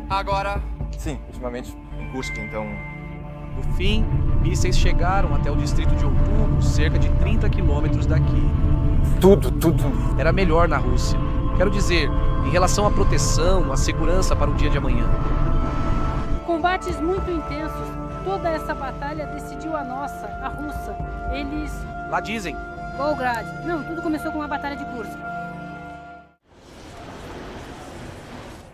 Agora, Sim, ultimamente em Kursk, então... No fim, mísseis chegaram até o distrito de Outubro, cerca de 30 quilômetros daqui. Tudo. Era melhor na Rússia. Quero dizer, em relação à proteção, à segurança para o dia de amanhã. Combates muito intensos. Toda essa batalha decidiu a nossa, a russa. Eles... Lá dizem. Volgrad. Não, tudo começou com a batalha de Kursk.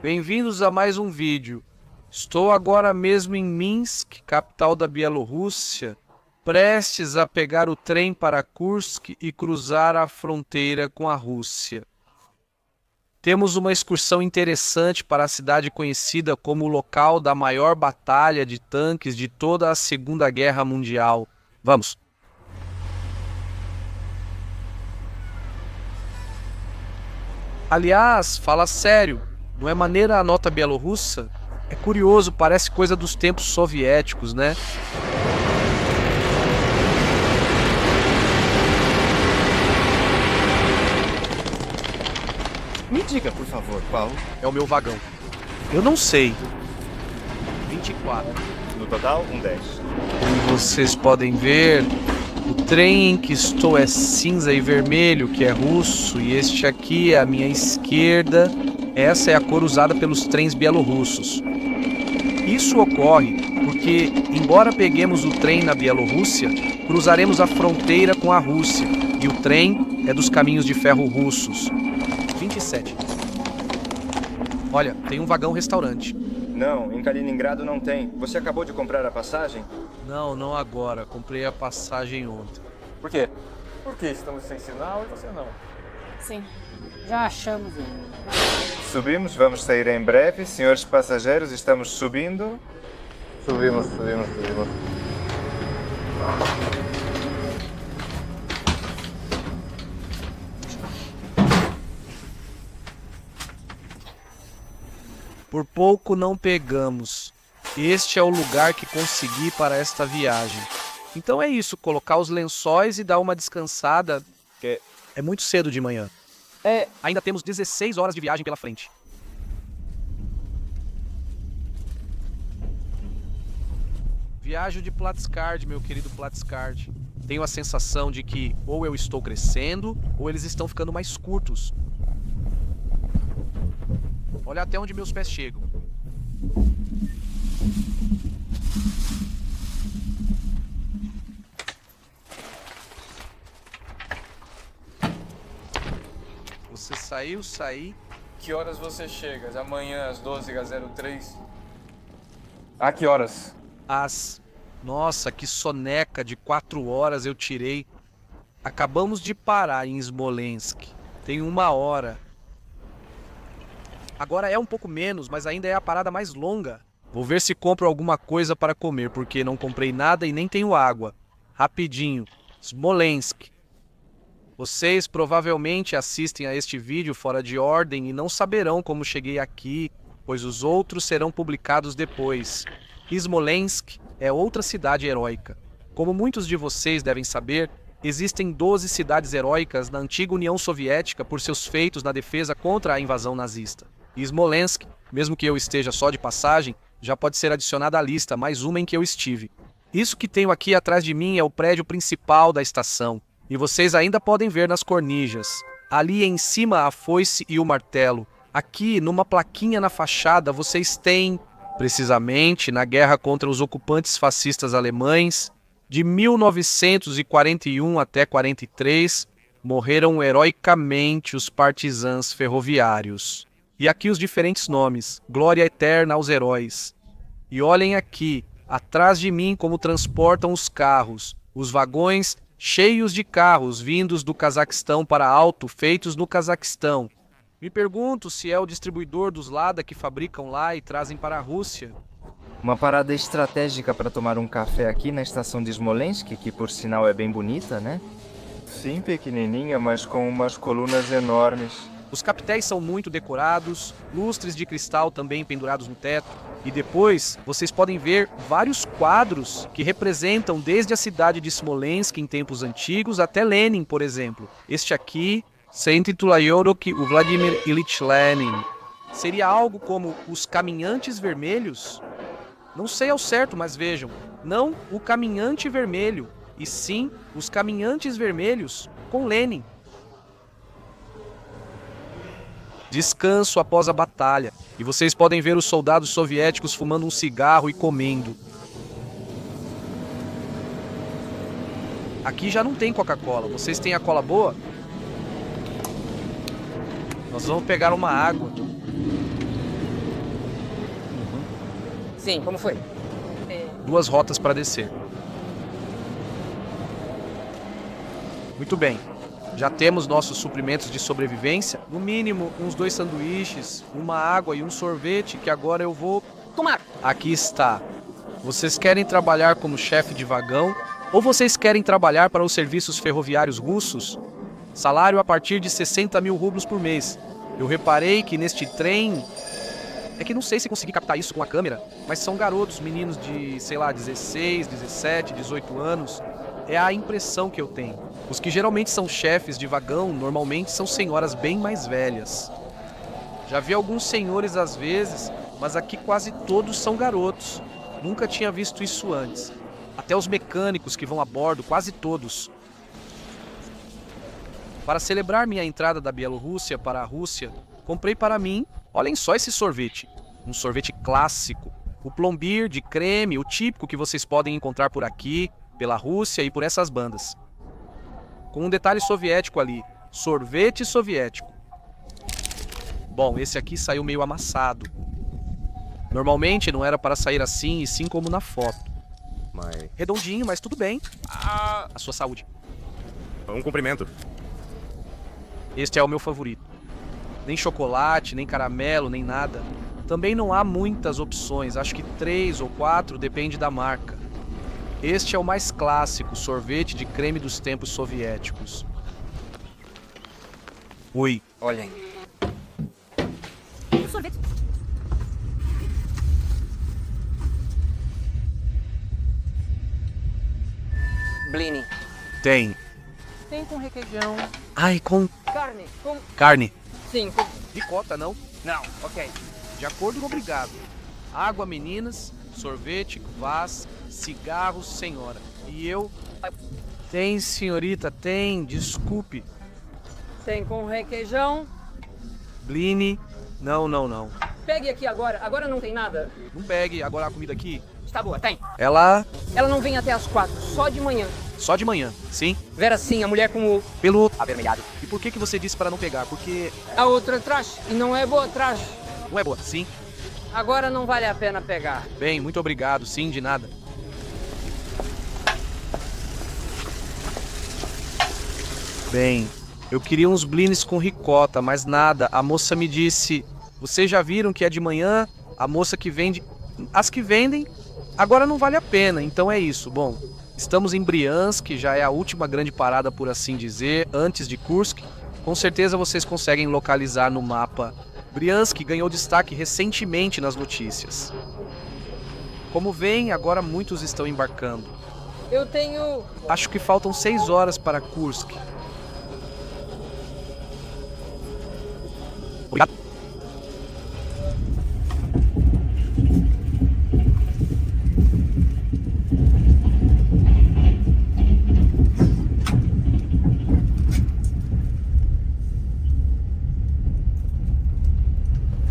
Bem-vindos a mais um vídeo. Estou agora mesmo em Minsk, capital da Bielorrússia, prestes a pegar o trem para Kursk e cruzar a fronteira com a Rússia. Temos uma excursão interessante para a cidade conhecida como o local da maior batalha de tanques de toda a Segunda Guerra Mundial. Vamos! Aliás, fala sério, não é maneira a nota bielorrussa? É curioso, parece coisa dos tempos soviéticos, né? Me diga, por favor, qual? É o meu vagão. Eu não sei. 24. No total, 10. Como vocês podem ver, o trem em que estou é cinza e vermelho, que é russo, e este aqui, à minha esquerda, essa é a cor usada pelos trens bielorrussos. Isso ocorre porque, embora peguemos o trem na Bielorrússia, cruzaremos a fronteira com a Rússia, e o trem é dos caminhos de ferro russos. 27. Olha, tem um vagão restaurante. Não, em Kaliningrado não tem. Você acabou de comprar a passagem? Não agora. Comprei a passagem ontem. Por quê? Porque estamos sem sinal e você não. Sim, já achamos ele. Subimos, vamos sair em breve. Senhores passageiros, estamos subindo. Subimos. Por pouco não pegamos. Este é o lugar que consegui para esta viagem. Então é isso, colocar os lençóis e dar uma descansada. Que? É muito cedo de manhã. Ainda temos 16 horas de viagem pela frente. Viajo de Platzkard, meu querido Platzkard. Tenho a sensação de que ou eu estou crescendo, ou eles estão ficando mais curtos. Olha até onde meus pés chegam. Você saiu, saí. que horas você chega? Amanhã às 12h03? A que horas? Nossa, que soneca de 4 horas eu tirei. Acabamos de parar em Smolensk. Tem 1 hora. Agora é um pouco menos, mas ainda é a parada mais longa. Vou ver se compro alguma coisa para comer, porque não comprei nada e nem tenho água. Rapidinho. Smolensk. Vocês provavelmente assistem a este vídeo fora de ordem e não saberão como cheguei aqui, pois os outros serão publicados depois. Smolensk é outra cidade heróica. Como muitos de vocês devem saber, existem 12 cidades heróicas na antiga União Soviética por seus feitos na defesa contra a invasão nazista. E Smolensk, mesmo que eu esteja só de passagem, já pode ser adicionada à lista, mais uma em que eu estive. Isso que tenho aqui atrás de mim é o prédio principal da estação, e vocês ainda podem ver nas cornijas. Ali em cima a foice e o martelo. Aqui, numa plaquinha na fachada, vocês têm, precisamente, na guerra contra os ocupantes fascistas alemães, de 1941 até 43, morreram heroicamente os partisãs ferroviários. E aqui os diferentes nomes, glória eterna aos heróis. E olhem aqui, atrás de mim como transportam os carros, os vagões cheios de carros vindos do Cazaquistão para Alto, feitos no Cazaquistão. Me pergunto se é o distribuidor dos Lada que fabricam lá e trazem para a Rússia. Uma parada estratégica para tomar um café aqui na estação de Smolensk, que por sinal é bem bonita, né? Sim, pequenininha, mas com umas colunas enormes. Os capitéis são muito decorados, lustres de cristal também pendurados no teto. E depois, vocês podem ver vários quadros que representam desde a cidade de Smolensk em tempos antigos até Lenin, por exemplo. Este aqui se intitula Yorok, o Vladimir Ilyich Lenin. Seria algo como os caminhantes vermelhos? Não sei ao certo, mas vejam, não o caminhante vermelho, e sim os caminhantes vermelhos com Lenin. Descanso após a batalha, e vocês podem ver os soldados soviéticos fumando um cigarro e comendo. Aqui já não tem Coca-Cola. Vocês têm a cola boa? Nós vamos pegar uma água. Sim, como foi? 2 rotas para descer. Muito bem. Já temos nossos suprimentos de sobrevivência. No mínimo, uns 2 sanduíches, uma água e um sorvete que agora eu vou Tomar. Aqui está. Vocês querem trabalhar como chefe de vagão ou vocês querem trabalhar para os serviços ferroviários russos? Salário a partir de 60 mil rublos por mês. Eu reparei que neste trem... É que não sei se consegui captar isso com a câmera, mas são garotos, meninos de, sei lá, 16, 17, 18 anos. É a impressão que eu tenho. Os que geralmente são chefes de vagão, normalmente são senhoras bem mais velhas. Já vi alguns senhores às vezes, mas aqui quase todos são garotos. Nunca tinha visto isso antes. Até os mecânicos que vão a bordo, quase todos. Para celebrar minha entrada da Bielorrússia para a Rússia, comprei para mim, olhem só esse sorvete. Um sorvete clássico. O plombir de creme, o típico que vocês podem encontrar por aqui, pela Rússia e por essas bandas. Com um detalhe soviético ali. Sorvete soviético. Bom, esse aqui saiu meio amassado. Normalmente não era para sair assim e sim como na foto. Mas... Redondinho, mas tudo bem. A sua saúde. um cumprimento. Este é o meu favorito. Nem chocolate, nem caramelo, nem nada. Também não há muitas opções, acho que 3 ou 4, depende da marca. Este é o mais clássico, sorvete de creme dos tempos soviéticos. Oi. Olhem. O sorvete. Blini. Tem. Tem com requeijão. Ai, com Carne. Com... carne. Sim, com... Ricota, não? Não, ok. De acordo, obrigado. Água, meninas. Sorvete, vaz. Cigarros, senhora. E eu... Tem, senhorita, tem. Desculpe. Tem com requeijão. Blini. Não, não, não. Pegue aqui agora. Agora não tem nada. Não pegue. Agora a comida aqui. Está boa, tem. Ela... Ela não vem até as 4, só de manhã. Só de manhã. Sim. Vera sim, a mulher com o Pelo... avermelhado. E por que você disse para não pegar? Porque... A outra trash. E não é boa trash. Não é boa. Sim. Agora não vale a pena pegar. Bem, muito obrigado. Sim, de nada. Bem, eu queria uns blines com ricota, mas nada. A moça me disse... Vocês já viram que é de manhã? A moça que vende... As que vendem, agora não vale a pena. Então é isso. Bom, estamos em Briansk, já é a última grande parada, por assim dizer, antes de Kursk. Com certeza vocês conseguem localizar no mapa. Briansk ganhou destaque recentemente nas notícias. Como veem, agora muitos estão embarcando. Eu tenho... Acho que faltam 6 horas para Kursk. Obrigado.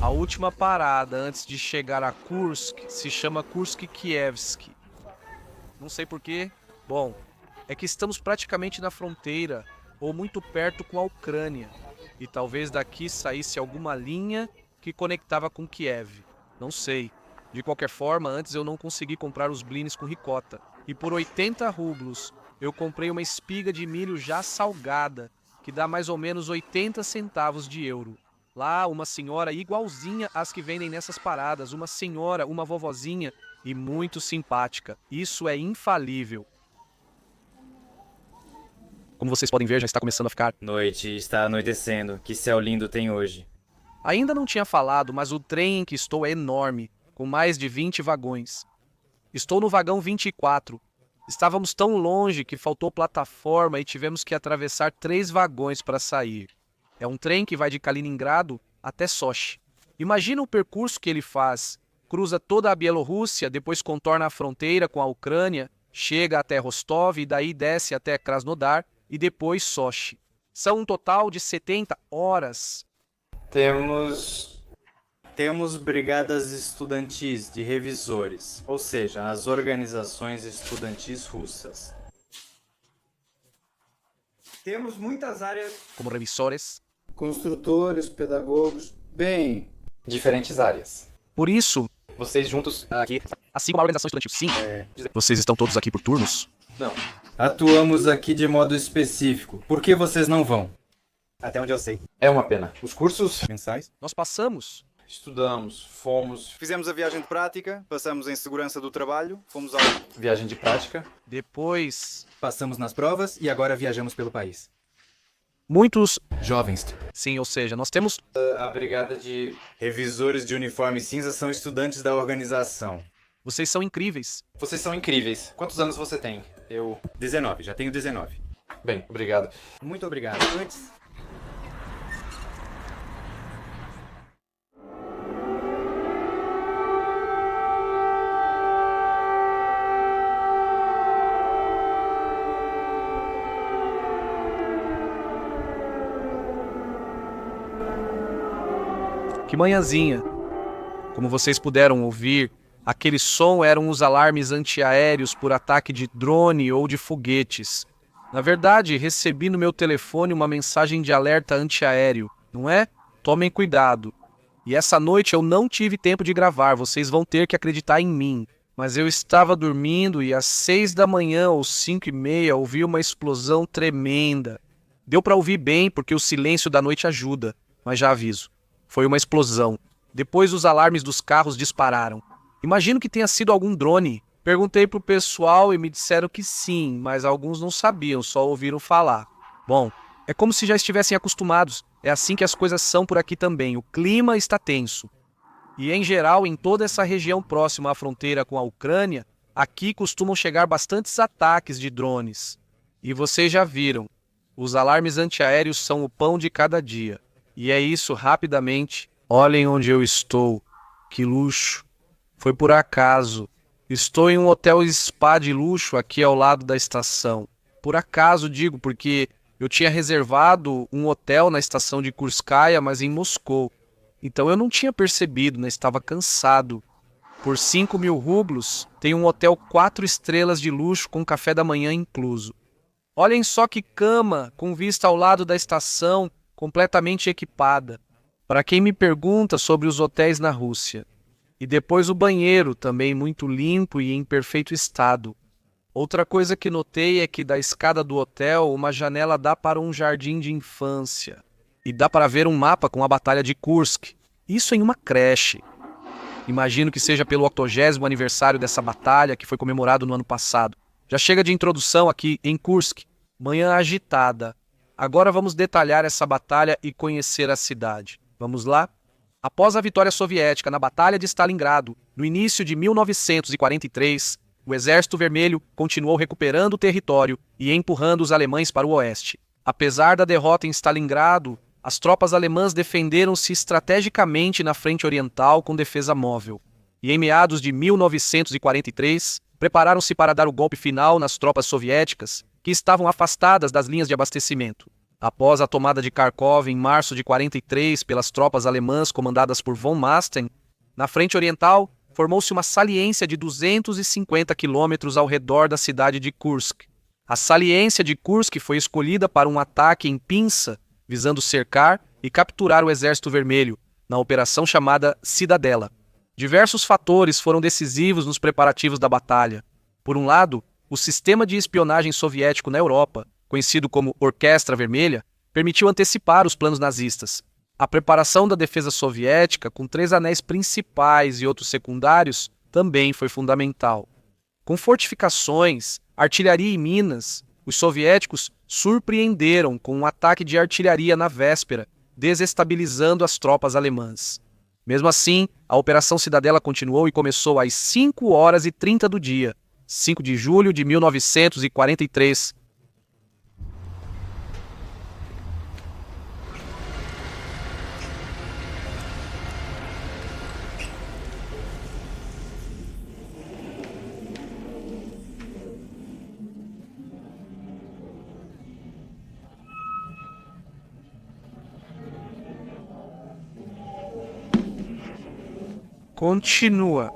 A última parada antes de chegar a Kursk se chama Kursk-Kievsk. Não sei porquê. Bom, é que estamos praticamente na fronteira, ou muito perto com a Ucrânia. E talvez daqui saísse alguma linha que conectava com Kiev. Não sei. De qualquer forma, antes eu não consegui comprar os blines com ricota. E por 80 rublos, eu comprei uma espiga de milho já salgada, que dá mais ou menos 80 centavos de euro. Lá, uma senhora igualzinha às que vendem nessas paradas. Uma senhora, uma vovozinha e muito simpática. Isso é infalível. Como vocês podem ver, já está começando a ficar... Noite, está anoitecendo. Que céu lindo tem hoje. Ainda não tinha falado, mas o trem em que estou é enorme, com mais de 20 vagões. Estou no vagão 24. Estávamos tão longe que faltou plataforma e tivemos que atravessar 3 vagões para sair. É um trem que vai de Kaliningrado até Sochi. Imagina o percurso que ele faz. Cruza toda a Bielorrússia, depois contorna a fronteira com a Ucrânia, chega até Rostov e daí desce até Krasnodar e depois Sochi. São um total de 70 horas. Temos brigadas estudantis de revisores, ou seja, as organizações estudantis russas. Temos muitas áreas... Como revisores. Construtores, pedagogos, bem... Diferentes áreas. Por isso, Vocês juntos aqui. assim como a organização estudantil, sim. Vocês estão todos aqui por turnos? Não. Atuamos aqui de modo específico. Por que vocês não vão? Até onde eu sei. É uma pena. Os cursos mensais? Nós passamos. Estudamos, fizemos a viagem de prática, passamos em segurança do trabalho, fomos ao... Viagem de prática. Depois, Passamos nas provas e agora viajamos pelo país. muitos... Jovens. Sim, ou seja, nós temos... A brigada de revisores de uniforme cinza são estudantes da organização. Vocês são incríveis. Vocês são incríveis. Quantos anos você tem? 19, já tenho 19. Bem, obrigado. Muito obrigado. Antes... Que manhãzinha. Como vocês puderam ouvir, aquele som eram os alarmes antiaéreos por ataque de drone ou de foguetes. Na verdade, recebi no meu telefone uma mensagem de alerta antiaéreo, não é? Tomem cuidado. E essa noite eu não tive tempo de gravar, vocês vão ter que acreditar em mim. Mas eu estava dormindo e às 6 da manhã ou 5:30 ouvi uma explosão tremenda. Deu para ouvir bem porque o silêncio da noite ajuda, mas já aviso. Foi uma explosão. Depois os alarmes dos carros dispararam. Imagino que tenha sido algum drone. Perguntei pro pessoal e me disseram que sim, mas alguns não sabiam, só ouviram falar. Bom, é como se já estivessem acostumados. É assim que as coisas são por aqui também. O clima está tenso. E em geral, em toda essa região próxima à fronteira com a Ucrânia, aqui costumam chegar bastantes ataques de drones. E vocês já viram. Os alarmes antiaéreos são o pão de cada dia. E é isso, rapidamente. Olhem onde eu estou. Que luxo. Foi por acaso. Estou em um hotel spa de luxo aqui ao lado da estação. Por acaso, digo, porque eu tinha reservado um hotel na estação de Kurskaya, mas em Moscou. Então eu não tinha percebido, né? Estava cansado. Por 5.000 rublos, tem um hotel 4 estrelas de luxo com café da manhã incluso. Olhem só que cama, com vista ao lado da estação, completamente equipada. Para quem me pergunta sobre os hotéis na Rússia. E depois o banheiro, também muito limpo e em perfeito estado. Outra coisa que notei é que da escada do hotel, uma janela dá para um jardim de infância. E dá para ver um mapa com a Batalha de Kursk. Isso em uma creche. Imagino que seja pelo 80º aniversário dessa batalha que foi comemorado no ano passado. Já chega de introdução aqui em Kursk. Manhã agitada. Agora vamos detalhar essa batalha e conhecer a cidade. Vamos lá? Após a vitória soviética na Batalha de Stalingrado, no início de 1943, o Exército Vermelho continuou recuperando o território e empurrando os alemães para o oeste. Apesar da derrota em Stalingrado, as tropas alemãs defenderam-se estrategicamente na frente oriental com defesa móvel. E em meados de 1943, prepararam-se para dar o golpe final nas tropas soviéticas, que estavam afastadas das linhas de abastecimento. Após a tomada de Kharkov em março de 43 pelas tropas alemãs comandadas por von Manstein, na frente oriental formou-se uma saliência de 250 quilômetros ao redor da cidade de Kursk. A saliência de Kursk foi escolhida para um ataque em pinça, visando cercar e capturar o Exército Vermelho, na operação chamada Cidadela. Diversos fatores foram decisivos nos preparativos da batalha. Por um lado, o sistema de espionagem soviético na Europa, conhecido como Orquestra Vermelha, permitiu antecipar os planos nazistas. A preparação da defesa soviética, com 3 anéis principais e outros secundários, também foi fundamental. Com fortificações, artilharia e minas, os soviéticos surpreenderam com um ataque de artilharia na véspera, desestabilizando as tropas alemãs. Mesmo assim, a Operação Cidadela continuou e começou às 5h30 do dia, 5 de julho de 1943. continua.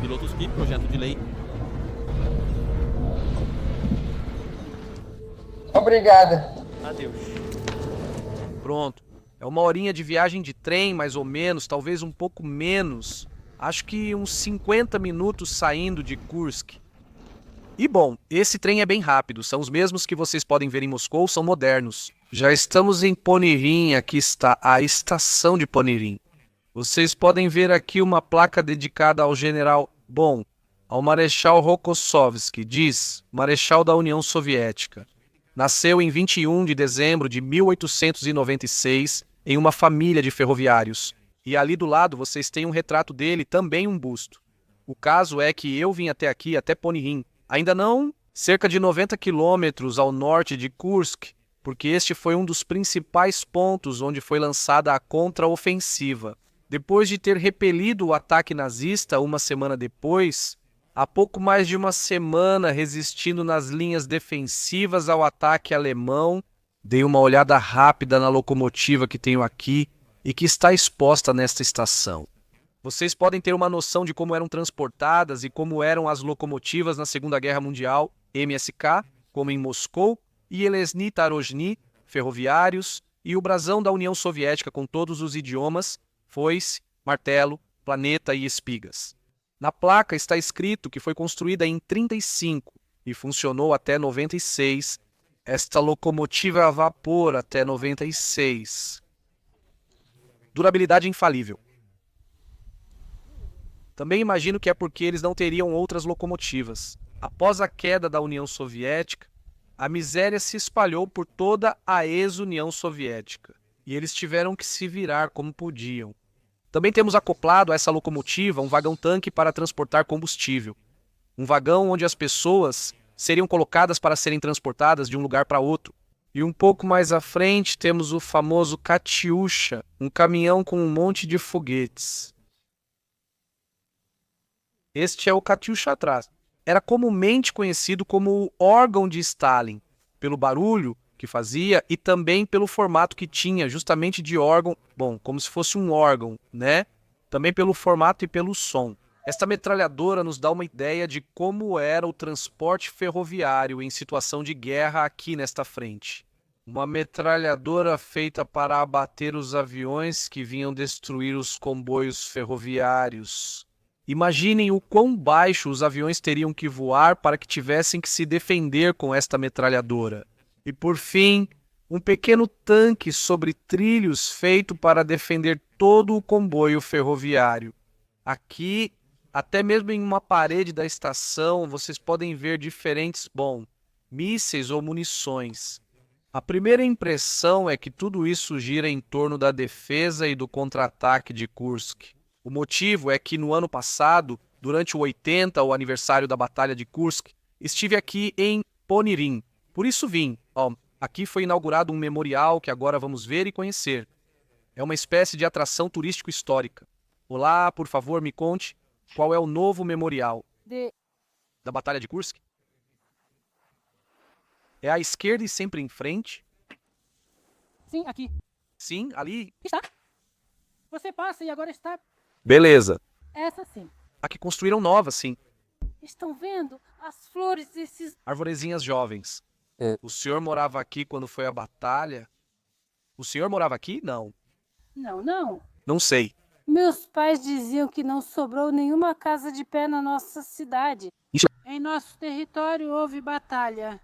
Pilotos PIP, projeto de lei. Obrigada. Adeus. Pronto. É uma horinha de viagem de trem, mais ou menos, talvez um pouco menos. Acho que uns 50 minutos saindo de Kursk. E bom, esse trem é bem rápido, são os mesmos que vocês podem ver em Moscou, são modernos. Já estamos em Ponirin, aqui está a estação de Ponirin. Vocês podem ver aqui uma placa dedicada ao general, ao Marechal Rokossovski, diz Marechal da União Soviética. Nasceu em 21 de dezembro de 1896 em uma família de ferroviários. E ali do lado vocês têm um retrato dele, também um busto. O caso é que eu vim até aqui, até Ponirin, ainda não cerca de 90 quilômetros ao norte de Kursk, porque este foi um dos principais pontos onde foi lançada a contraofensiva. Depois de ter repelido o ataque nazista uma semana depois, há pouco mais de uma semana resistindo nas linhas defensivas ao ataque alemão, dei uma olhada rápida na locomotiva que tenho aqui e que está exposta nesta estação. Vocês podem ter uma noção de como eram transportadas e como eram as locomotivas na Segunda Guerra Mundial, MSK, como em Moscou, e Elesny Tarozhny, ferroviários, e o brasão da União Soviética com todos os idiomas, foice, martelo, planeta e espigas. Na placa está escrito que foi construída em 35 e funcionou até 96. Esta locomotiva é a vapor até 96. Durabilidade infalível. Também imagino que é porque eles não teriam outras locomotivas. Após a queda da União Soviética, a miséria se espalhou por toda a ex-União Soviética e eles tiveram que se virar como podiam. Também temos acoplado a essa locomotiva um vagão-tanque para transportar combustível. Um vagão onde as pessoas seriam colocadas para serem transportadas de um lugar para outro. E um pouco mais à frente temos o famoso Katyusha, um caminhão com um monte de foguetes. Este é o Katyusha atrás. Era comumente conhecido como o órgão de Stalin, pelo barulho que fazia e também pelo formato que tinha, justamente de órgão, como se fosse um órgão, né? Também pelo formato e pelo som. Esta metralhadora nos dá uma ideia de como era o transporte ferroviário em situação de guerra aqui nesta frente. Uma metralhadora feita para abater os aviões que vinham destruir os comboios ferroviários. Imaginem o quão baixo os aviões teriam que voar para que tivessem que se defender com esta metralhadora. E por fim, um pequeno tanque sobre trilhos feito para defender todo o comboio ferroviário. Aqui, até mesmo em uma parede da estação, vocês podem ver diferentes, mísseis ou munições. A primeira impressão é que tudo isso gira em torno da defesa e do contra-ataque de Kursk. O motivo é que no ano passado, durante o 80º, o aniversário da Batalha de Kursk, estive aqui em Ponirin. Por isso vim. Aqui foi inaugurado um memorial que agora vamos ver e conhecer. É uma espécie de atração turístico-histórica. Olá, por favor, me conte qual é o novo memorial da Batalha de Kursk? É à esquerda e sempre em frente? Sim, aqui. Sim, ali? Está. Você passa e agora está... Beleza. Essa sim. Aqui construíram nova, sim. Estão vendo as flores desses... Arvorezinhas jovens. O senhor morava aqui quando foi a batalha? O senhor morava aqui? Não. Não. Não sei. Meus pais diziam que não sobrou nenhuma casa de pé na nossa cidade. Em nosso território houve batalha.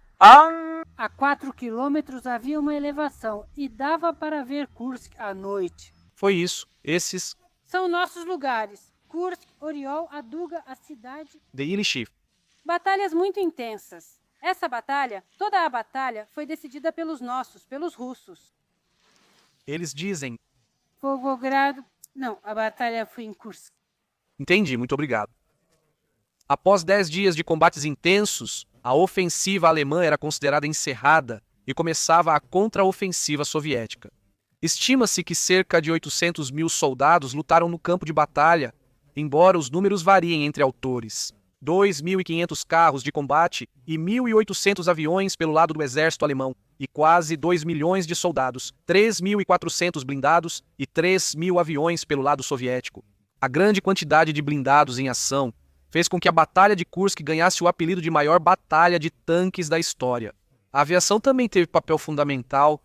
A 4 quilômetros havia uma elevação e dava para ver Kursk à noite. Foi isso. Esses... São nossos lugares. Kursk, Oriol, Aduga, a cidade... de Ilishif. Batalhas muito intensas. Essa batalha, toda a batalha, foi decidida pelos nossos, pelos russos. Eles dizem... Volgogrado... Não, a batalha foi em Kursk. Entendi, muito obrigado. Após 10 dias de combates intensos, a ofensiva alemã era considerada encerrada e começava a contraofensiva soviética. Estima-se que cerca de 800 mil soldados lutaram no campo de batalha, embora os números variem entre autores. 2.500 carros de combate e 1.800 aviões pelo lado do exército alemão, e quase 2 milhões de soldados, 3.400 blindados e 3.000 aviões pelo lado soviético. A grande quantidade de blindados em ação fez com que a Batalha de Kursk ganhasse o apelido de maior batalha de tanques da história. A aviação também teve papel fundamental.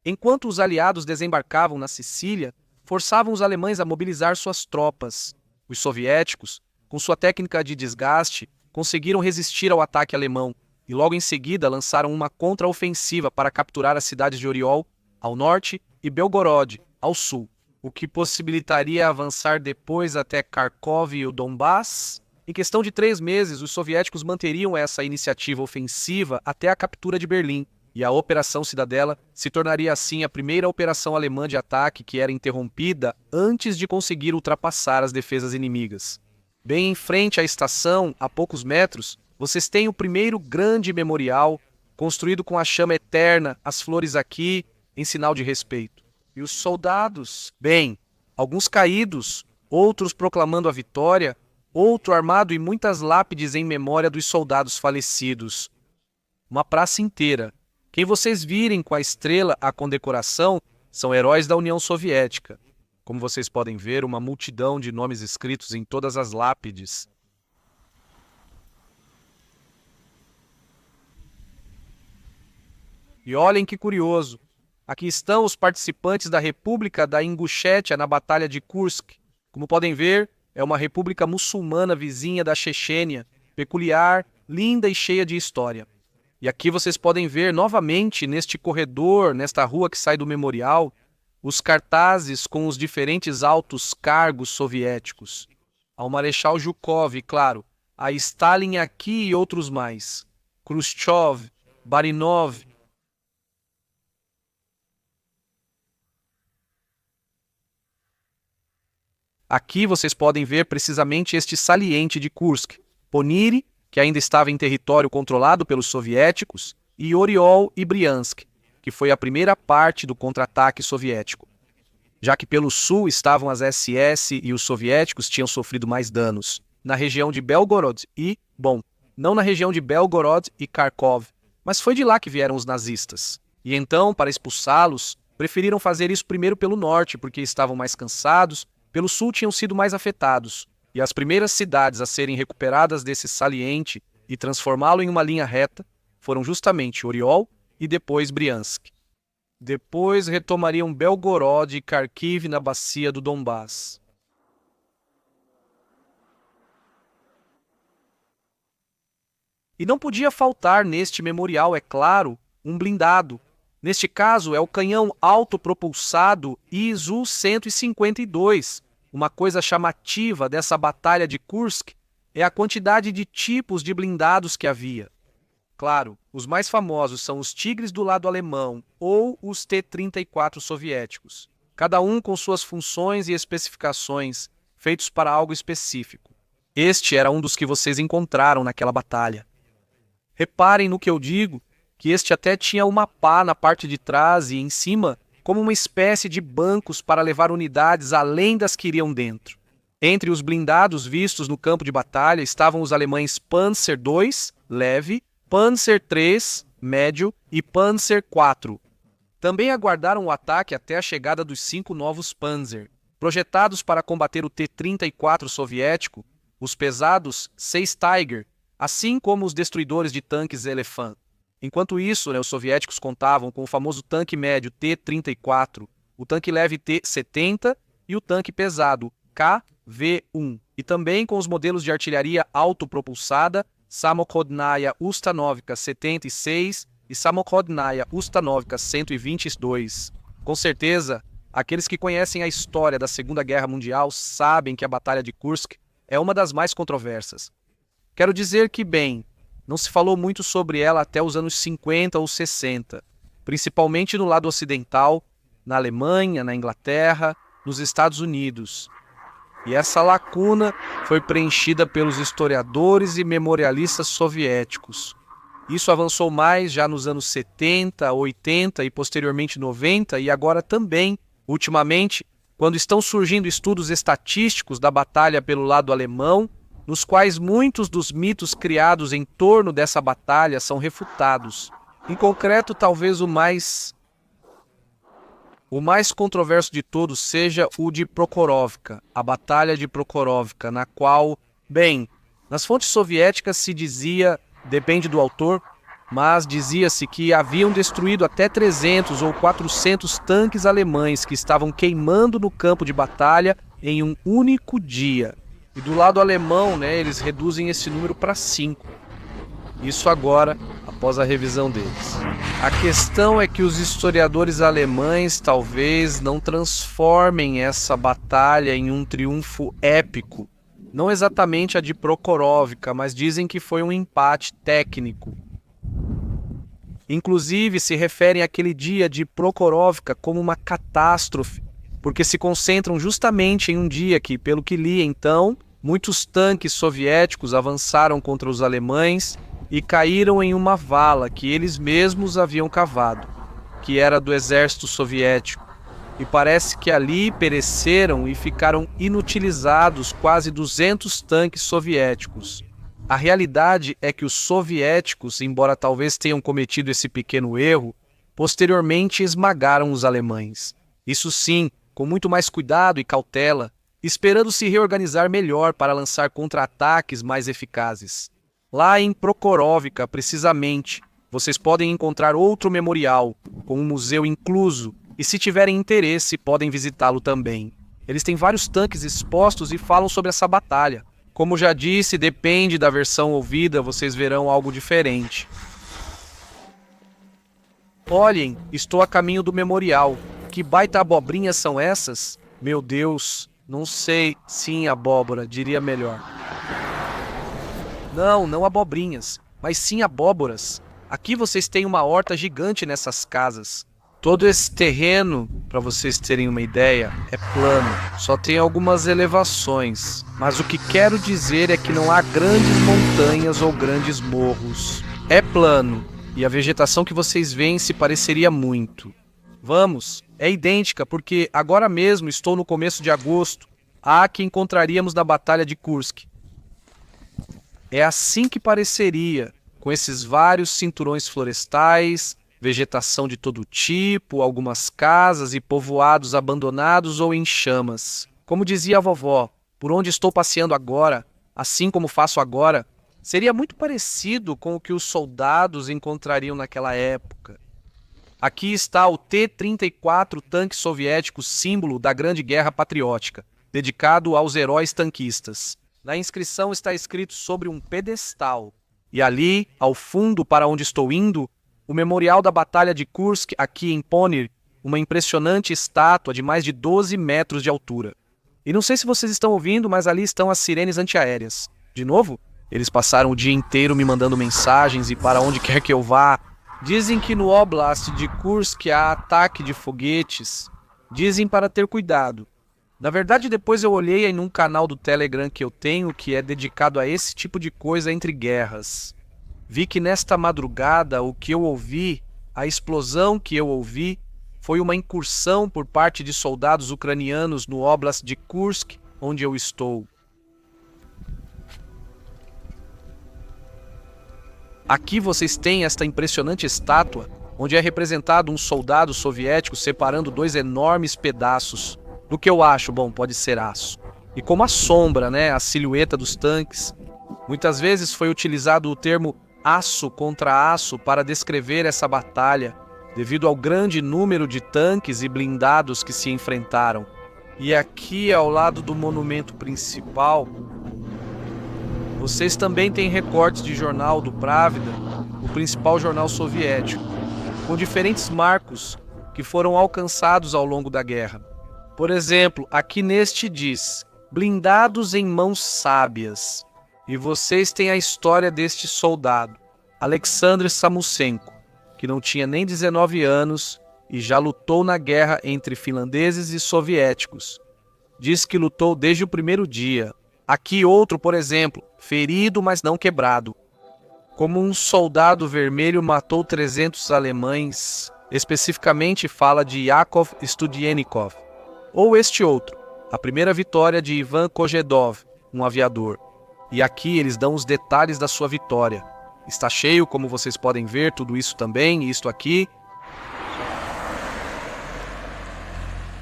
Enquanto os aliados desembarcavam na Sicília, forçavam os alemães a mobilizar suas tropas. Os soviéticos, com sua técnica de desgaste, conseguiram resistir ao ataque alemão e logo em seguida lançaram uma contraofensiva para capturar as cidades de Oriol, ao norte, e Belgorod, ao sul, o que possibilitaria avançar depois até Kharkov e o Donbass. Em questão de 3 meses, os soviéticos manteriam essa iniciativa ofensiva até a captura de Berlim, e a Operação Cidadela se tornaria assim a primeira operação alemã de ataque que era interrompida antes de conseguir ultrapassar as defesas inimigas. Bem em frente à estação, a poucos metros, vocês têm o primeiro grande memorial, construído com a chama eterna, as flores aqui, em sinal de respeito. E os soldados? Bem, alguns caídos, outros proclamando a vitória, outro armado e muitas lápides em memória dos soldados falecidos. Uma praça inteira. Quem vocês virem com a estrela, a condecoração, são heróis da União Soviética. Como vocês podem ver, uma multidão de nomes escritos em todas as lápides. E olhem que curioso. Aqui estão os participantes da República da Ingushétia na Batalha de Kursk. Como podem ver, é uma república muçulmana vizinha da Chechênia, peculiar, linda e cheia de história. E aqui vocês podem ver novamente, neste corredor, nesta rua que sai do memorial, os cartazes com os diferentes altos cargos soviéticos. Ao Marechal Zhukov, claro, a Stalin aqui e outros mais. Khrushchev, Barinov. Aqui vocês podem ver precisamente este saliente de Kursk, Poniri, que ainda estava em território controlado pelos soviéticos, e Oriol e Briansk, que foi a primeira parte do contra-ataque soviético, já que pelo sul estavam as SS e os soviéticos tinham sofrido mais danos, na região de Belgorod e, não na região de Belgorod e Kharkov, mas foi de lá que vieram os nazistas. E então, para expulsá-los, preferiram fazer isso primeiro pelo norte, porque estavam mais cansados, pelo sul tinham sido mais afetados, e as primeiras cidades a serem recuperadas desse saliente e transformá-lo em uma linha reta foram justamente Oriol e depois Briansk. Depois retomariam Belgorod e Kharkiv na bacia do Donbass. E não podia faltar neste memorial, é claro, um blindado. Neste caso, é o canhão autopropulsado ISU-152. Uma coisa chamativa dessa batalha de Kursk é a quantidade de tipos de blindados que havia. Claro, os mais famosos são os Tigres do lado alemão ou os T-34 soviéticos, cada um com suas funções e especificações, feitos para algo específico. Este era um dos que vocês encontraram naquela batalha. Reparem no que eu digo, que este até tinha uma pá na parte de trás e em cima, como uma espécie de bancos para levar unidades além das que iriam dentro. Entre os blindados vistos no campo de batalha estavam os alemães Panzer II, leve, Panzer III, médio e Panzer IV. Também aguardaram o ataque até a chegada dos 5 novos Panzer. Projetados para combater o T-34 soviético, os pesados 6 Tiger, assim como os destruidores de tanques Elefant. Enquanto isso, os soviéticos contavam com o famoso tanque médio T-34, o tanque leve T-70 e o tanque pesado KV-1, e também com os modelos de artilharia autopropulsada Samokhodnaya Ustanovka 76 e Samokhodnaya Ustanovka 122. Com certeza, aqueles que conhecem a história da Segunda Guerra Mundial sabem que a Batalha de Kursk é uma das mais controversas. Quero dizer que, não se falou muito sobre ela até os anos 50 ou 60, principalmente no lado ocidental, na Alemanha, na Inglaterra, nos Estados Unidos. E essa lacuna foi preenchida pelos historiadores e memorialistas soviéticos. Isso avançou mais já nos anos 70, 80 e posteriormente 90 e agora também, ultimamente, quando estão surgindo estudos estatísticos da batalha pelo lado alemão, nos quais muitos dos mitos criados em torno dessa batalha são refutados. Em concreto, talvez o mais controverso de todos seja o de Prokhorovka, a Batalha de Prokhorovka, na qual, bem, nas fontes soviéticas se dizia, depende do autor, mas dizia-se que haviam destruído até 300 ou 400 tanques alemães que estavam queimando no campo de batalha em um único dia. E do lado alemão, né, eles reduzem esse número para 5. Isso agora, após a revisão deles. A questão é que os historiadores alemães talvez não transformem essa batalha em um triunfo épico. Não exatamente a de Prokhorovka, mas dizem que foi um empate técnico. Inclusive, se referem àquele dia de Prokhorovka como uma catástrofe, porque se concentram justamente em um dia que, pelo que li então, muitos tanques soviéticos avançaram contra os alemães e caíram em uma vala que eles mesmos haviam cavado, que era do exército soviético. E parece que ali pereceram e ficaram inutilizados quase 200 tanques soviéticos. A realidade é que os soviéticos, embora talvez tenham cometido esse pequeno erro, posteriormente esmagaram os alemães. Isso sim, com muito mais cuidado e cautela, esperando se reorganizar melhor para lançar contra-ataques mais eficazes. Lá em Prokhorovka, precisamente, vocês podem encontrar outro memorial, com um museu incluso, e se tiverem interesse, podem visitá-lo também. Eles têm vários tanques expostos e falam sobre essa batalha. Como já disse, depende da versão ouvida, vocês verão algo diferente. Olhem, estou a caminho do memorial. Que baita abobrinhas são essas? Meu Deus, não sei. Sim, abóbora, diria melhor. Não abobrinhas, mas sim abóboras. Aqui vocês têm uma horta gigante nessas casas. Todo esse terreno, para vocês terem uma ideia, é plano. Só tem algumas elevações. Mas o que quero dizer é que não há grandes montanhas ou grandes morros. É plano, e a vegetação que vocês veem se pareceria muito. Vamos, é idêntica, porque agora mesmo estou no começo de agosto, a que encontraríamos na Batalha de Kursk. É assim que pareceria, com esses vários cinturões florestais, vegetação de todo tipo, algumas casas e povoados abandonados ou em chamas. Como dizia a vovó, por onde estou passeando agora, assim como faço agora, seria muito parecido com o que os soldados encontrariam naquela época. Aqui está o T-34 tanque soviético, símbolo da Grande Guerra Patriótica, dedicado aos heróis tanquistas. Na inscrição está escrito sobre um pedestal. E ali, ao fundo para onde estou indo, o memorial da Batalha de Kursk, aqui em Ponir, uma impressionante estátua de mais de 12 metros de altura. E não sei se vocês estão ouvindo, mas ali estão as sirenes antiaéreas. De novo, eles passaram o dia inteiro me mandando mensagens e para onde quer que eu vá. Dizem que no Oblast de Kursk há ataque de foguetes. Dizem para ter cuidado. Na verdade, depois eu olhei em um canal do Telegram que eu tenho que é dedicado a esse tipo de coisa entre guerras. Vi que nesta madrugada o que eu ouvi, a explosão que eu ouvi, foi uma incursão por parte de soldados ucranianos no Oblast de Kursk, onde eu estou. Aqui vocês têm esta impressionante estátua, onde é representado um soldado soviético separando dois enormes pedaços. Do que eu acho, bom, pode ser aço. E como a sombra, né, a silhueta dos tanques. Muitas vezes foi utilizado o termo aço contra aço para descrever essa batalha, devido ao grande número de tanques e blindados que se enfrentaram. E aqui, ao lado do monumento principal, vocês também têm recortes de jornal do Pravda, o principal jornal soviético, com diferentes marcos que foram alcançados ao longo da guerra. Por exemplo, aqui neste diz, blindados em mãos sábias. E vocês têm a história deste soldado, Alexander Samusenko, que não tinha nem 19 anos e já lutou na guerra entre finlandeses e soviéticos. Diz que lutou desde o primeiro dia. Aqui outro, por exemplo, ferido mas não quebrado. Como um soldado vermelho matou 300 alemães, especificamente fala de Yakov Studienikov. Ou este outro, a primeira vitória de Ivan Kojedov, um aviador. E aqui eles dão os detalhes da sua vitória. Está cheio, como vocês podem ver, tudo isso também, e isto aqui.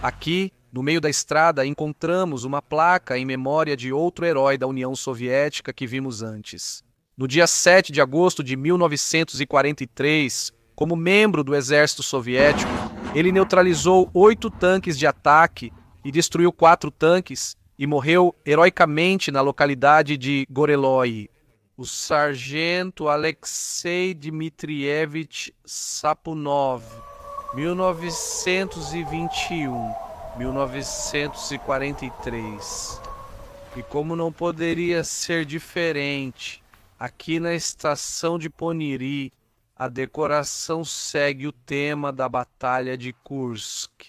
Aqui, no meio da estrada, encontramos uma placa em memória de outro herói da União Soviética que vimos antes. No dia 7 de agosto de 1943, como membro do exército soviético, ele neutralizou 8 tanques de ataque e destruiu 4 tanques e morreu heroicamente na localidade de Goreloy. O sargento Alexei Dmitrievich Sapunov, 1921, 1943. E como não poderia ser diferente, aqui na estação de Poniri, a decoração segue o tema da Batalha de Kursk.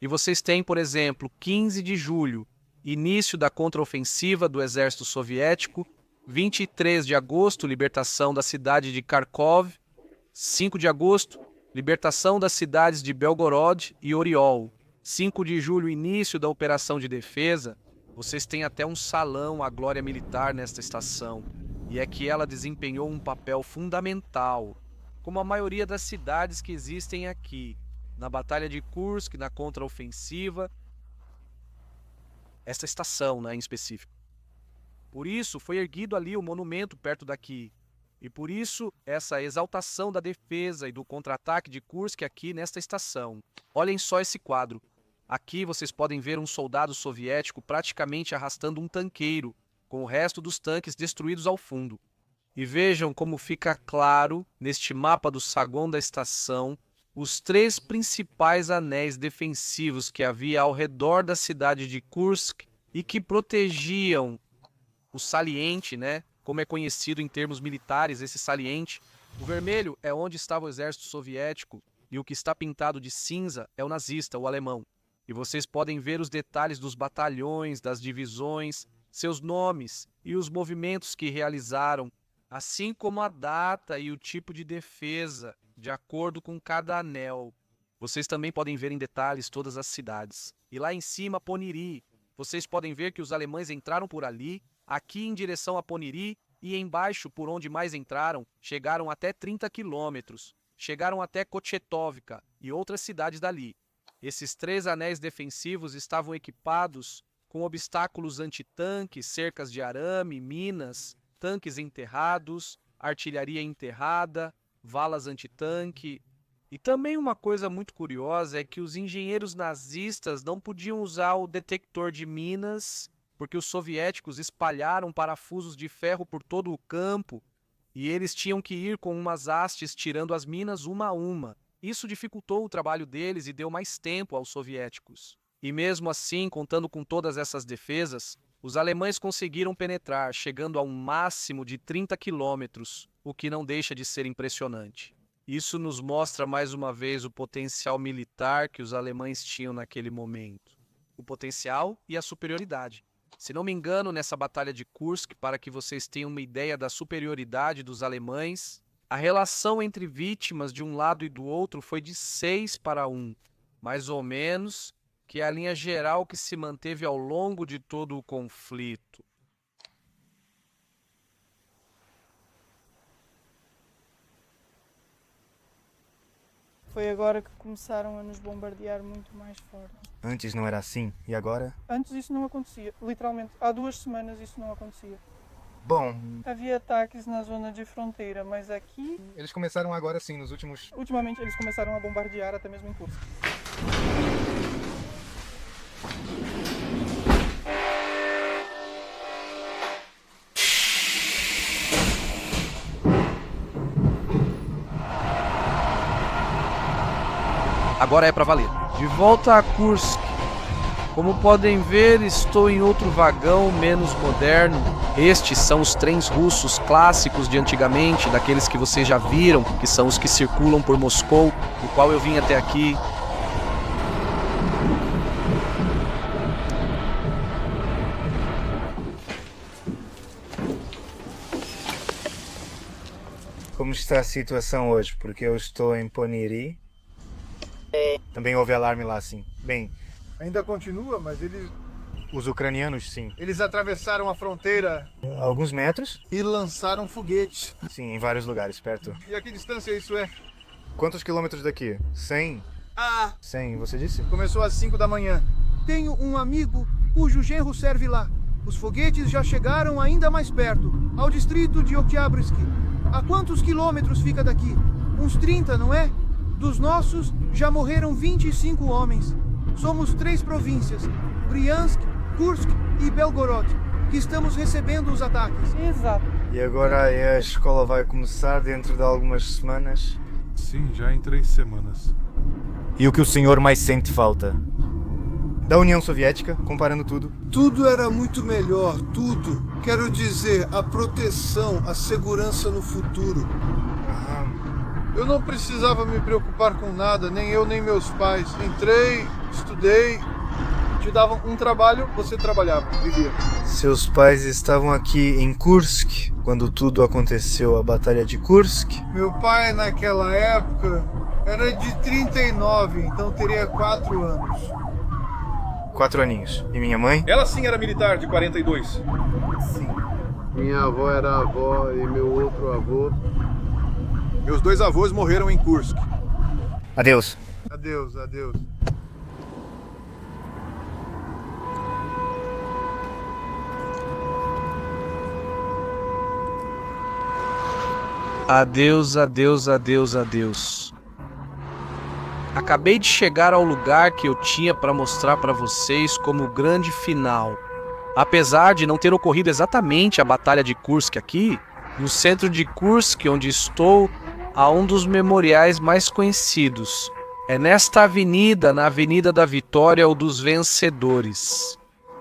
E vocês têm, por exemplo, 15 de julho, início da contraofensiva do exército soviético, 23 de agosto, libertação da cidade de Kharkov, 5 de agosto, libertação das cidades de Belgorod e Oriol, 5 de julho, início da operação de defesa. Vocês têm até um salão à glória militar nesta estação, e é que ela desempenhou um papel fundamental, como a maioria das cidades que existem aqui, na Batalha de Kursk, na contraofensiva, esta estação, em específico. Por isso foi erguido ali o monumento perto daqui, e por isso essa exaltação da defesa e do contra-ataque de Kursk aqui nesta estação. Olhem só esse quadro. Aqui vocês podem ver um soldado soviético praticamente arrastando um tanqueiro, com o resto dos tanques destruídos ao fundo. E vejam como fica claro, neste mapa do saguão da estação, os 3 principais anéis defensivos que havia ao redor da cidade de Kursk e que protegiam o saliente, como é conhecido em termos militares esse saliente. O vermelho é onde estava o exército soviético e o que está pintado de cinza é o nazista, o alemão. E vocês podem ver os detalhes dos batalhões, das divisões, seus nomes e os movimentos que realizaram, assim como a data e o tipo de defesa, de acordo com cada anel. Vocês também podem ver em detalhes todas as cidades. E lá em cima, Poniri. Vocês podem ver que os alemães entraram por ali, aqui em direção a Poniri, e embaixo, por onde mais entraram, chegaram até 30 quilômetros. Chegaram até Kochetovka e outras cidades dali. Esses 3 anéis defensivos estavam equipados com obstáculos antitanques, cercas de arame, minas, tanques enterrados, artilharia enterrada, valas antitanque. E também uma coisa muito curiosa é que os engenheiros nazistas não podiam usar o detector de minas, porque os soviéticos espalharam parafusos de ferro por todo o campo, e eles tinham que ir com umas hastes tirando as minas uma a uma. Isso dificultou o trabalho deles e deu mais tempo aos soviéticos. E mesmo assim, contando com todas essas defesas, os alemães conseguiram penetrar, chegando a um máximo de 30 quilômetros, o que não deixa de ser impressionante. Isso nos mostra mais uma vez o potencial militar que os alemães tinham naquele momento. O potencial e a superioridade. Se não me engano, nessa batalha de Kursk, para que vocês tenham uma ideia da superioridade dos alemães, a relação entre vítimas de um lado e do outro foi de 6-1, mais ou menos, que é a linha geral que se manteve ao longo de todo o conflito. Foi agora que começaram a nos bombardear muito mais forte. Antes não era assim? E agora? Antes isso não acontecia. Literalmente, há 2 semanas isso não acontecia. Bom... Havia ataques na zona de fronteira, mas aqui... Eles começaram agora sim, nos últimos... Ultimamente eles começaram a bombardear até mesmo em Kursk. Agora é pra valer. De volta a Kursk. Como podem ver, estou em outro vagão menos moderno. Estes são os trens russos clássicos de antigamente, daqueles que vocês já viram, que são os que circulam por Moscou, o qual eu vim até aqui. está a situação hoje? Porque eu estou em Poniri. Também houve alarme lá, sim. Bem, Ainda continua, mas os ucranianos, sim. eles atravessaram a fronteira Alguns metros? e lançaram foguetes. Sim, em vários lugares, perto. E a que distância isso é? Quantos quilômetros daqui? 100? 100, você disse? Começou às 5 da manhã. Tenho um amigo cujo genro serve lá. Os foguetes já chegaram ainda mais perto, ao distrito de Oktyabrsk. A quantos quilômetros fica daqui? Uns 30, não é? Dos nossos, já morreram 25 homens. Somos 3 províncias, Briansk, Kursk e Belgorod, que estamos recebendo os ataques. Exato. E agora a escola vai começar dentro de algumas semanas. Sim, já em 3 semanas. E o que o senhor mais sente falta? Da União Soviética, comparando tudo. Tudo era muito melhor, tudo. Quero dizer, a proteção, a segurança no futuro. Eu não precisava me preocupar com nada, nem eu nem meus pais. Entrei, estudei, te davam um trabalho, você trabalhava, vivia. Seus pais estavam aqui em Kursk, quando tudo aconteceu, a Batalha de Kursk. Meu pai, naquela época, era de 39, então teria 4 anos. 4 aninhos. E minha mãe? Ela sim era militar, de 42. Sim. Minha avó era avó e meu outro avô. Meus 2 avós morreram em Kursk. Adeus. Adeus, adeus. Adeus, adeus, adeus, adeus. Acabei de chegar ao lugar que eu tinha para mostrar para vocês como o grande final. Apesar de não ter ocorrido exatamente a Batalha de Kursk aqui, no centro de Kursk, onde estou, há um dos memoriais mais conhecidos. É nesta avenida, na Avenida da Vitória ou dos Vencedores.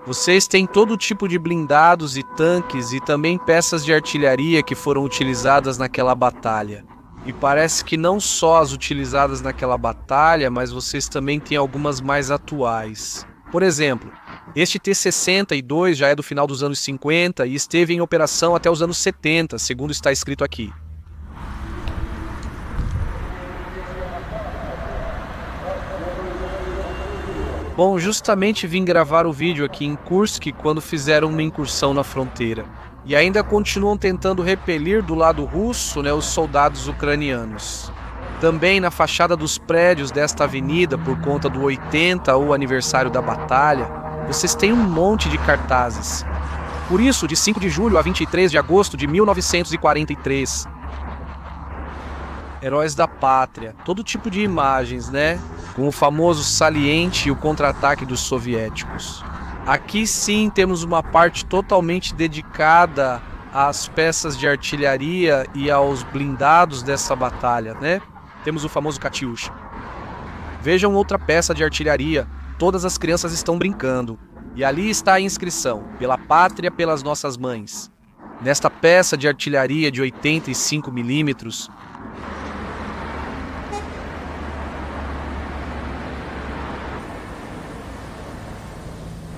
Vocês têm todo tipo de blindados e tanques e também peças de artilharia que foram utilizadas naquela batalha. E parece que não só as utilizadas naquela batalha, mas vocês também têm algumas mais atuais. Por exemplo, este T-62 já é do final dos anos 50 e esteve em operação até os anos 70, segundo está escrito aqui. Bom, justamente vim gravar o vídeo aqui em Kursk quando fizeram uma incursão na fronteira. E ainda continuam tentando repelir do lado russo, os soldados ucranianos. Também na fachada dos prédios desta avenida, por conta do 80 ou aniversário da batalha, vocês têm um monte de cartazes. Por isso, de 5 de julho a 23 de agosto de 1943. Heróis da Pátria, todo tipo de imagens, com o famoso saliente e o contra-ataque dos soviéticos. Aqui sim temos uma parte totalmente dedicada às peças de artilharia e aos blindados dessa batalha, Temos o famoso Katyusha. Vejam outra peça de artilharia, todas as crianças estão brincando. E ali está a inscrição, pela pátria, pelas nossas mães. Nesta peça de artilharia de 85 milímetros,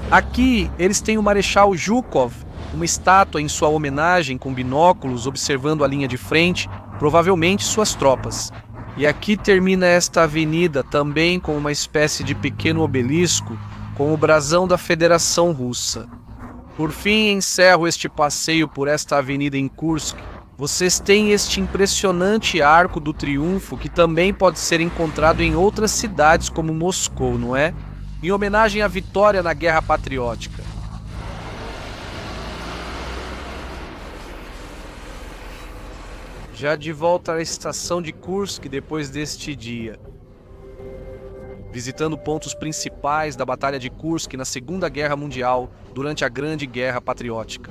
aqui eles têm o Marechal Zhukov, uma estátua em sua homenagem com binóculos observando a linha de frente, provavelmente suas tropas. E aqui termina esta avenida também com uma espécie de pequeno obelisco com o brasão da Federação Russa. Por fim, encerro este passeio por esta avenida em Kursk. Vocês têm este impressionante Arco do Triunfo que também pode ser encontrado em outras cidades como Moscou, não é? Em homenagem à vitória na Guerra Patriótica. Já de volta à estação de Kursk depois deste dia. Visitando pontos principais da Batalha de Kursk na Segunda Guerra Mundial, durante a Grande Guerra Patriótica.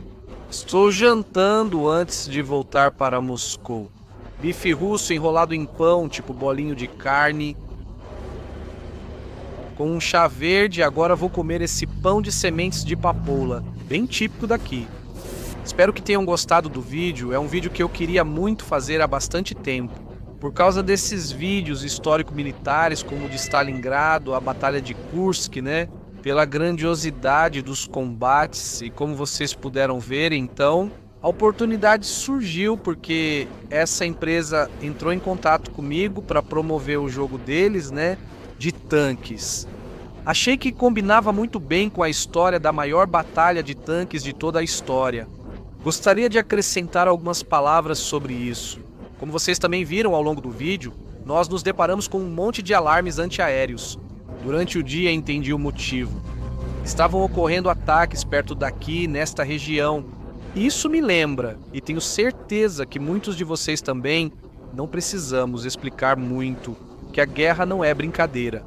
Estou jantando antes de voltar para Moscou. Bife russo enrolado em pão, tipo bolinho de carne. Com um chá verde, agora vou comer esse pão de sementes de papoula, bem típico daqui. Espero que tenham gostado do vídeo, é um vídeo que eu queria muito fazer há bastante tempo. Por causa desses vídeos histórico-militares, como o de Stalingrado, a Batalha de Kursk, Pela grandiosidade dos combates, e como vocês puderam ver, então, A oportunidade surgiu porque essa empresa entrou em contato comigo para promover o jogo deles, né, de tanques. Achei que combinava muito bem com a história da maior batalha de tanques de toda a história. Gostaria de acrescentar algumas palavras sobre isso. Como vocês também viram ao longo do vídeo, nós nos deparamos com um monte de alarmes antiaéreos. Durante o dia entendi o motivo. Estavam ocorrendo ataques perto daqui, nesta região. Isso me lembra, e tenho certeza que muitos de vocês também, não precisamos explicar muito, que a guerra não é brincadeira.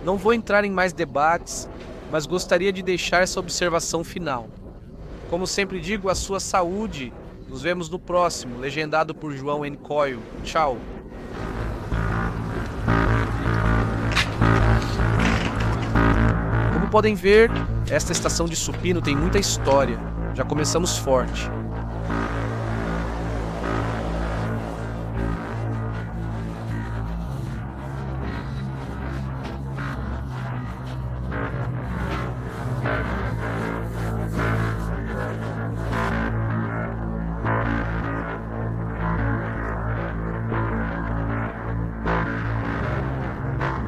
Não vou entrar em mais debates, mas gostaria de deixar essa observação final. Como sempre digo, a sua saúde. Nos vemos no próximo, legendado por João N. Coyle. Tchau. Como podem ver, esta estação de supino tem muita história. Já começamos forte.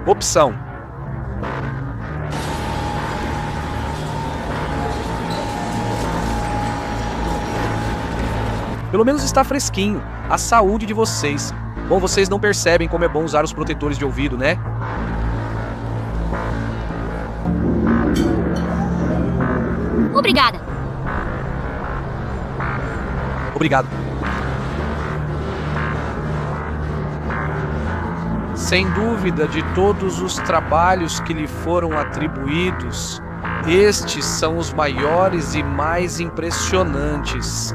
Opção: pelo menos está fresquinho. A saúde de vocês. Bom, vocês não percebem como é bom usar os protetores de ouvido, né? Obrigada. Obrigado. Sem dúvida, de todos os trabalhos que lhe foram atribuídos, estes são os maiores e mais impressionantes.